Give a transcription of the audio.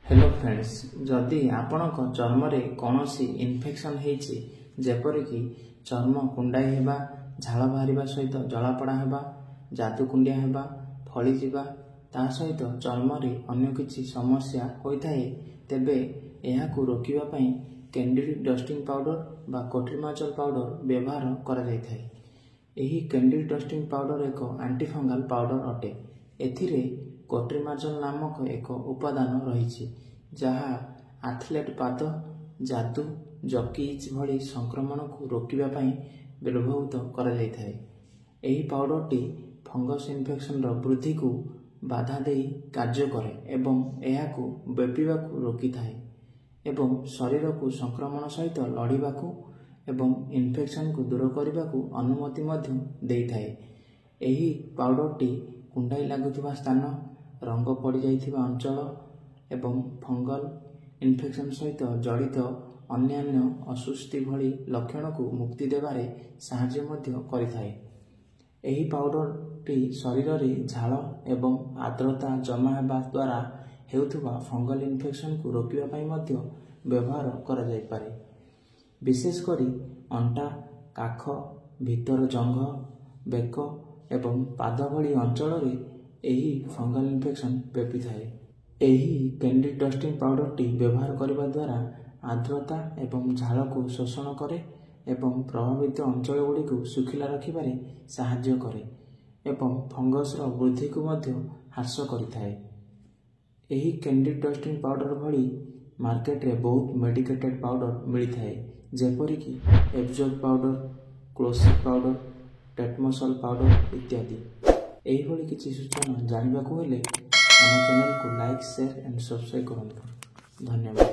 Hello friends, जदि आपणक चर्म रे कौनसी इन्फेक्शन हेछि जेपरिकी चर्म कुंडाई हेबा, झाल बाहरिबा सहित जलापड़ा हेबा, जादुकुंडिया हेबा, फली जिबा ता सहित चर्म रे अन्य किछि समस्या होइथाए तेबे एहाकु रोकिबा पई कैंडिड डस्टिंग पाउडर बा कोट्रिमाजोल पाउडर व्यवहार करा जायथाए। एही कैंडिड डस्टिंग पाउडर एक एंटीफंगल पाउडर अटे। एथिरे कोट्रिमाजोल नामक एक उपादान रही जहा एथलेट पाद, जादू, जकीज भली संक्रमण को रोकिबा पई व्यवहृत करा जायथाए। एही पाउडरटी फंगस इन्फेक्शन रो वृद्धि को बाधा देई कार्य करे एवं एहाकु व्यापीबा को रोकिथाए एवं शरीर को संक्रमण सहित लड़ीबा को एवं इन्फेक्शन को दूर करने को अनुमति मध्य देइथाए। एही पाउडरटी कुंडाई लागुथिबा स्थान, रंग पड़ जाइथिबा अंचल एवं फंगल इन्फेक्शन सहित जड़ित अन्यान्य असुस्ति भली लक्षण को मुक्ति देबारे साहाय्य मध्य करिथाए। एही पाउडरटी शरीर रे झाल एवं आर्द्रता जमा हेबा द्वारा हेउथुबा फंगल इन्फेक्शन को रोकिबा पई मध्य व्यवहार करा जाय पारे। विशेष करी अंटा, काख, भीतर जंघ, बेक एवं पाद भली अंचल रे एही फंगल इन्फेक्शन व्यापी थाए। एही कैंडिड डस्टिंग पाउडरटी व्यवहार करने द्वारा आर्द्रता एवं झाल को शोषण करे एवं प्रभावित अंचल गुड़ी को सुखिला रखिबारे साहाय्य करे एवं फंगस रो वृद्धि को मध्य ह्रास करिथाए। एही कैंडिड डस्टिंग पाउडर भली मार्केट रे बहुत मेडिकेटेड पाउडर मिलिथाए जेपरिकी एब्जॉर्ब पाउडर, क्लोसिक पाउडर, टेटमोसोल पाउडर इत्यादि। एही भली किछि सूचना जानिबाकू हेले आम चैनल को लाइक, शेयर एंड सब्सक्राइब करंतु। धन्यवाद।